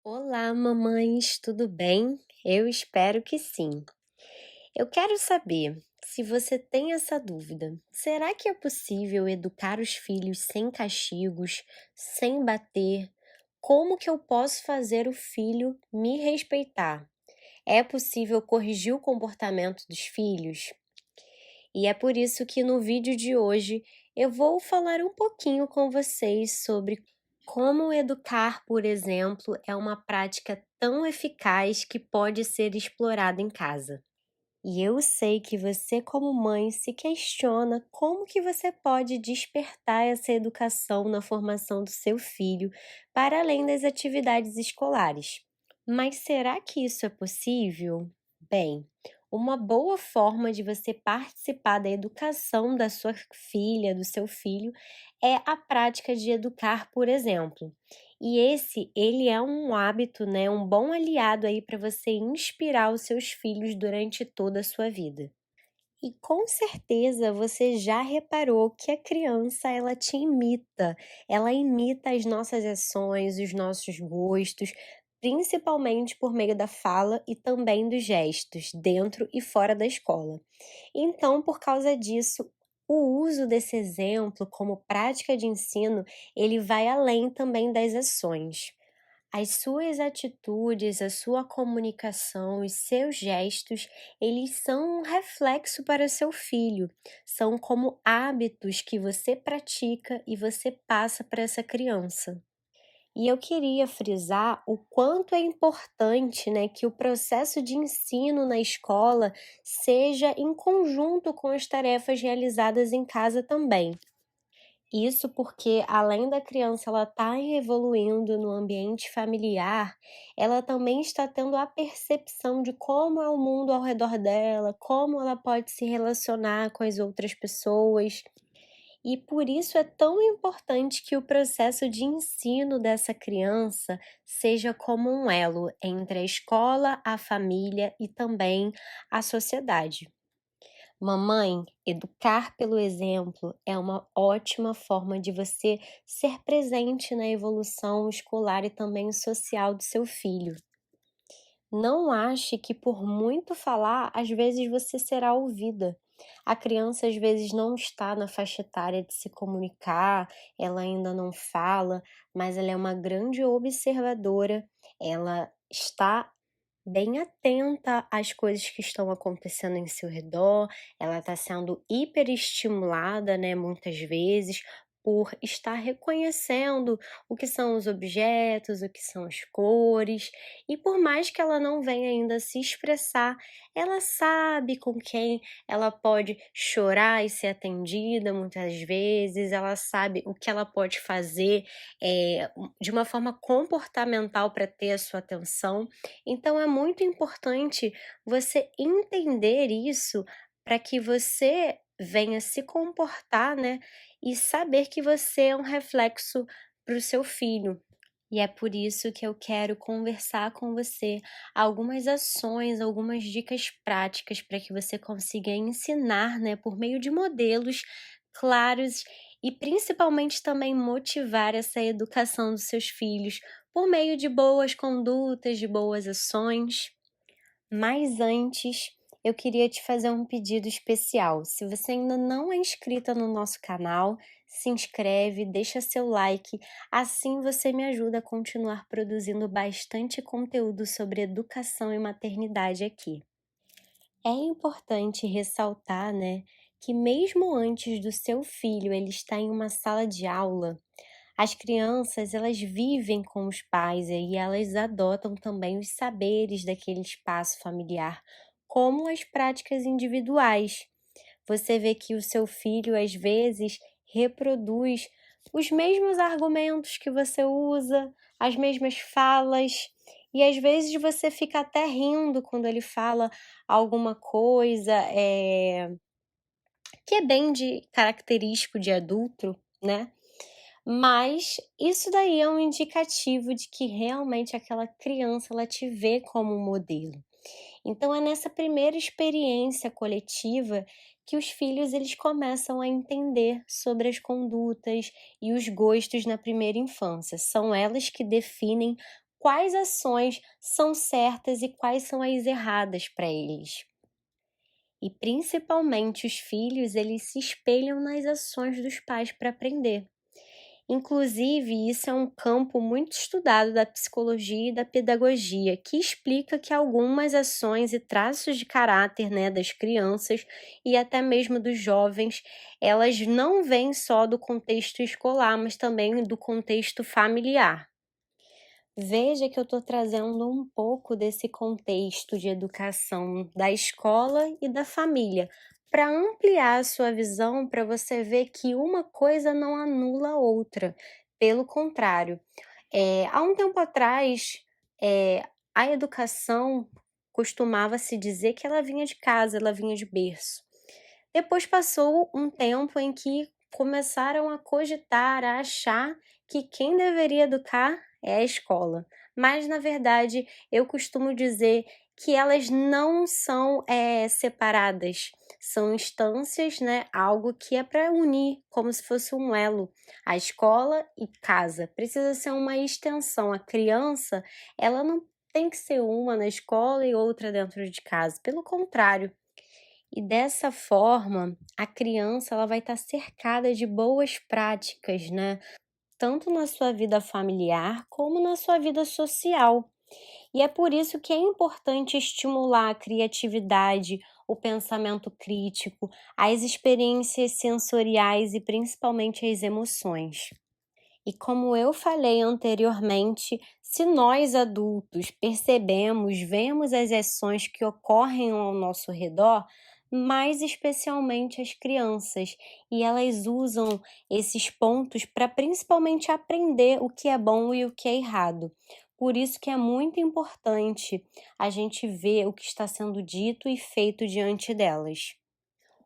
Olá, mamães, tudo bem? Eu espero que sim. Eu quero saber se você tem essa dúvida. Será que é possível educar os filhos sem castigos, sem bater? Como que eu posso fazer o filho me respeitar? É possível corrigir o comportamento dos filhos? E é por isso que no vídeo de hoje eu vou falar um pouquinho com vocês sobre como educar, por exemplo, é uma prática tão eficaz que pode ser explorada em casa. E eu sei que você, como mãe, se questiona como que você pode despertar essa educação na formação do seu filho, para além das atividades escolares. Mas será que isso é possível? Bem, uma boa forma de você participar da educação da sua filha, do seu filho, é a prática de educar, por exemplo. E ele é um hábito, né, um bom aliado aí para você inspirar os seus filhos durante toda a sua vida. E com certeza você já reparou que a criança ela te imita, ela imita as nossas ações, os nossos gostos, principalmente por meio da fala e também dos gestos, dentro e fora da escola. Então, por causa disso, o uso desse exemplo como prática de ensino, ele vai além também das ações. As suas atitudes, a sua comunicação, os seus gestos, eles são um reflexo para seu filho. São como hábitos que você pratica e você passa para essa criança. E eu queria frisar o quanto é importante, né, que o processo de ensino na escola seja em conjunto com as tarefas realizadas em casa também. Isso porque além da criança ela estar evoluindo no ambiente familiar, ela também está tendo a percepção de como é o mundo ao redor dela, como ela pode se relacionar com as outras pessoas. E por isso é tão importante que o processo de ensino dessa criança seja como um elo entre a escola, a família e também a sociedade. Mamãe, educar pelo exemplo é uma ótima forma de você ser presente na evolução escolar e também social do seu filho. Não ache que por muito falar, às vezes você será ouvida. A criança às vezes não está na faixa etária de se comunicar, ela ainda não fala, mas ela é uma grande observadora, ela está bem atenta às coisas que estão acontecendo em seu redor, ela está sendo hiperestimulada, né, muitas vezes, por estar reconhecendo o que são os objetos, o que são as cores, e por mais que ela não venha ainda se expressar, ela sabe com quem ela pode chorar e ser atendida muitas vezes, ela sabe o que ela pode fazer de uma forma comportamental para ter a sua atenção. Então é muito importante você entender isso para que você venha se comportar, né, e saber que você é um reflexo para o seu filho. E é por isso que eu quero conversar com você algumas ações, algumas dicas práticas para que você consiga ensinar, né, por meio de modelos claros e principalmente também motivar essa educação dos seus filhos por meio de boas condutas, de boas ações. Mas antes, eu queria te fazer um pedido especial. Se você ainda não é inscrita no nosso canal, se inscreve, deixa seu like, assim você me ajuda a continuar produzindo bastante conteúdo sobre educação e maternidade aqui. É importante ressaltar, né, que mesmo antes do seu filho ele estar em uma sala de aula, as crianças, elas vivem com os pais e elas adotam também os saberes daquele espaço familiar, como as práticas individuais. Você vê que o seu filho, às vezes, reproduz os mesmos argumentos que você usa, as mesmas falas, e às vezes você fica até rindo quando ele fala alguma coisa, que é bem de característico de adulto, né? Mas isso daí é um indicativo de que realmente aquela criança ela te vê como um modelo. Então é nessa primeira experiência coletiva que os filhos eles começam a entender sobre as condutas e os gostos na primeira infância. São elas que definem quais ações são certas e quais são as erradas para eles. E principalmente os filhos, eles se espelham nas ações dos pais para aprender. Inclusive, isso é um campo muito estudado da psicologia e da pedagogia, que explica que algumas ações e traços de caráter, né, das crianças e até mesmo dos jovens, elas não vêm só do contexto escolar, mas também do contexto familiar. Veja que eu estou trazendo um pouco desse contexto de educação da escola e da família, para ampliar a sua visão, para você ver que uma coisa não anula a outra. Pelo contrário, há um tempo atrás, a educação costumava se dizer que ela vinha de casa, ela vinha de berço. Depois passou um tempo em que começaram a cogitar, a achar que quem deveria educar é a escola. Mas, na verdade, eu costumo dizer que elas não são separadas, são instâncias, né? Algo que é para unir, como se fosse um elo. A escola e casa precisa ser uma extensão. A criança, ela não tem que ser uma na escola e outra dentro de casa. Pelo contrário, e dessa forma, a criança ela vai estar cercada de boas práticas, né? Tanto na sua vida familiar como na sua vida social. E é por isso que é importante estimular a criatividade, o pensamento crítico, as experiências sensoriais e principalmente as emoções. E como eu falei anteriormente, se nós adultos percebemos, vemos as ações que ocorrem ao nosso redor, mais especialmente as crianças, e elas usam esses pontos para principalmente aprender o que é bom e o que é errado. Por isso que é muito importante a gente ver o que está sendo dito e feito diante delas.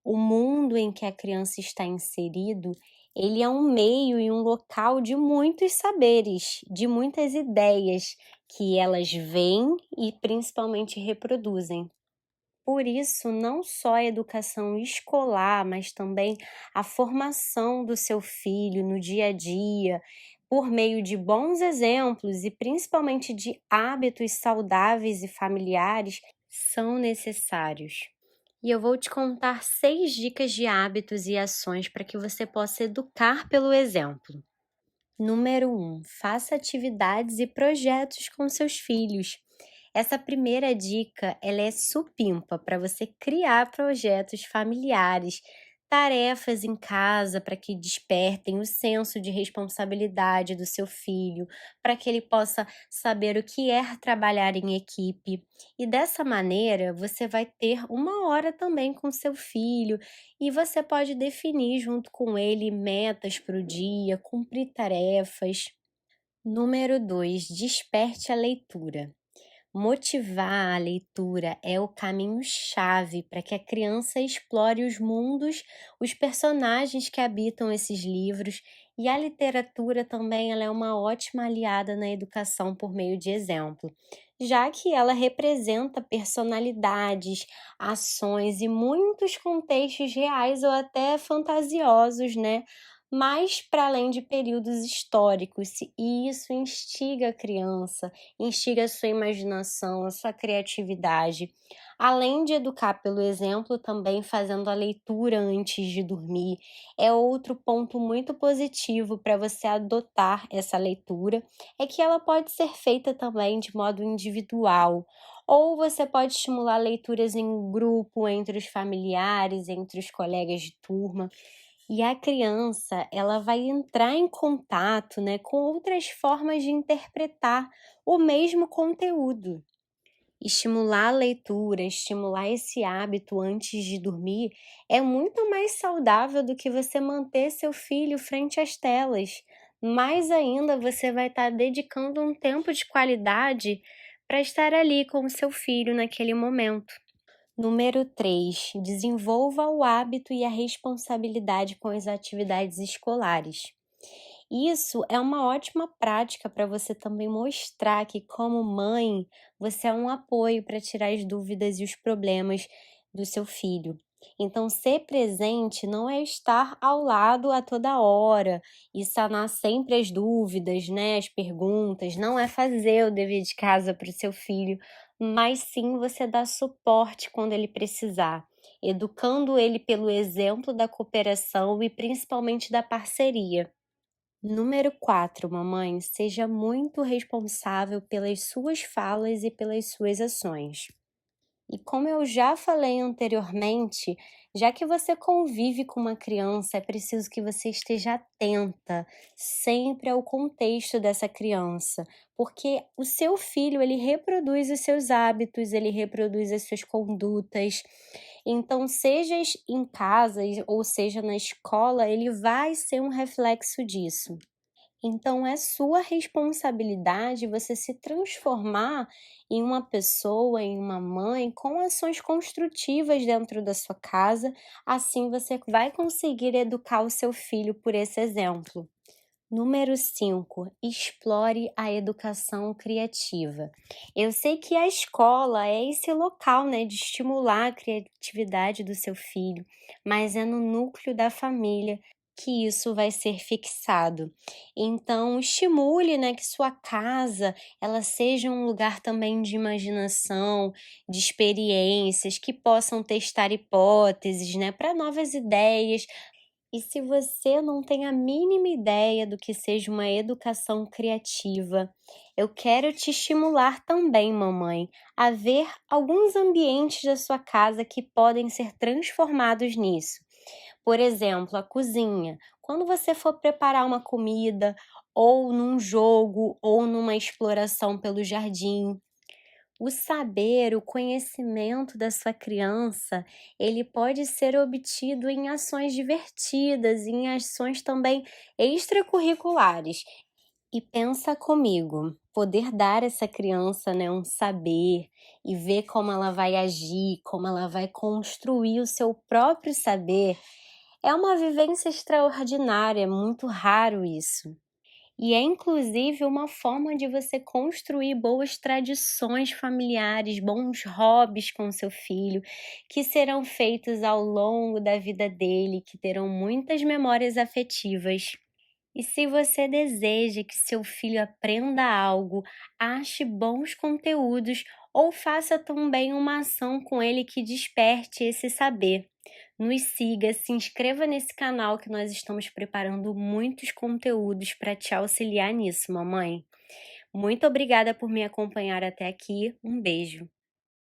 O mundo em que a criança está inserido, ele é um meio e um local de muitos saberes, de muitas ideias que elas veem e principalmente reproduzem. Por isso, não só a educação escolar, mas também a formação do seu filho no dia a dia, por meio de bons exemplos e principalmente de hábitos saudáveis e familiares, são necessários. E eu vou te contar 6 dicas de hábitos e ações para que você possa educar pelo exemplo. Número 1, faça atividades e projetos com seus filhos. Essa primeira dica, ela é supimpa para você criar projetos familiares, tarefas em casa para que despertem o senso de responsabilidade do seu filho, para que ele possa saber o que é trabalhar em equipe. E dessa maneira, você vai ter uma hora também com seu filho e você pode definir junto com ele metas para o dia, cumprir tarefas. Número 2, desperte a leitura. Motivar a leitura é o caminho-chave para que a criança explore os mundos, os personagens que habitam esses livros, e a literatura também ela é uma ótima aliada na educação por meio de exemplo, já que ela representa personalidades, ações e muitos contextos reais ou até fantasiosos, né? Mas para além de períodos históricos, e isso instiga a criança, instiga a sua imaginação, a sua criatividade. Além de educar pelo exemplo, também fazendo a leitura antes de dormir, é outro ponto muito positivo para você adotar essa leitura, é que ela pode ser feita também de modo individual, ou você pode estimular leituras em grupo, entre os familiares, entre os colegas de turma. E a criança, ela vai entrar em contato, né, com outras formas de interpretar o mesmo conteúdo. Estimular a leitura, estimular esse hábito antes de dormir é muito mais saudável do que você manter seu filho frente às telas. Mais ainda, você vai estar dedicando um tempo de qualidade para estar ali com o seu filho naquele momento. Número 3, desenvolva o hábito e a responsabilidade com as atividades escolares. Isso é uma ótima prática para você também mostrar que, como mãe, você é um apoio para tirar as dúvidas e os problemas do seu filho. Então, ser presente não é estar ao lado a toda hora e sanar sempre as dúvidas, né, as perguntas, não é fazer o dever de casa para o seu filho, mas sim você dar suporte quando ele precisar, educando ele pelo exemplo da cooperação e principalmente da parceria. Número 4, mamãe, seja muito responsável pelas suas falas e pelas suas ações. E como eu já falei anteriormente, já que você convive com uma criança, é preciso que você esteja atenta sempre ao contexto dessa criança, porque o seu filho, ele reproduz os seus hábitos, ele reproduz as suas condutas. Então, seja em casa ou seja na escola, ele vai ser um reflexo disso. Então é sua responsabilidade você se transformar em uma pessoa, em uma mãe com ações construtivas dentro da sua casa, assim você vai conseguir educar o seu filho por esse exemplo. Número 5, explore a educação criativa. Eu sei que a escola é esse local, né, de estimular a criatividade do seu filho, mas é no núcleo da família que isso vai ser fixado. Então, estimule, né, que sua casa, ela seja um lugar também de imaginação, de experiências, que possam testar hipóteses, né, para novas ideias, e se você não tem a mínima ideia do que seja uma educação criativa, eu quero te estimular também, mamãe, a ver alguns ambientes da sua casa que podem ser transformados nisso. Por exemplo, a cozinha. Quando você for preparar uma comida, ou num jogo, ou numa exploração pelo jardim, o saber, o conhecimento da sua criança, ele pode ser obtido em ações divertidas, em ações também extracurriculares. E pensa comigo, poder dar a essa criança, né, um saber e ver como ela vai agir, como ela vai construir o seu próprio saber, é uma vivência extraordinária, é muito raro isso. E é inclusive uma forma de você construir boas tradições familiares, bons hobbies com seu filho, que serão feitos ao longo da vida dele, que terão muitas memórias afetivas. E se você deseja que seu filho aprenda algo, ache bons conteúdos ou faça também uma ação com ele que desperte esse saber. Nos siga, se inscreva nesse canal que nós estamos preparando muitos conteúdos para te auxiliar nisso, mamãe. Muito obrigada por me acompanhar até aqui. Um beijo.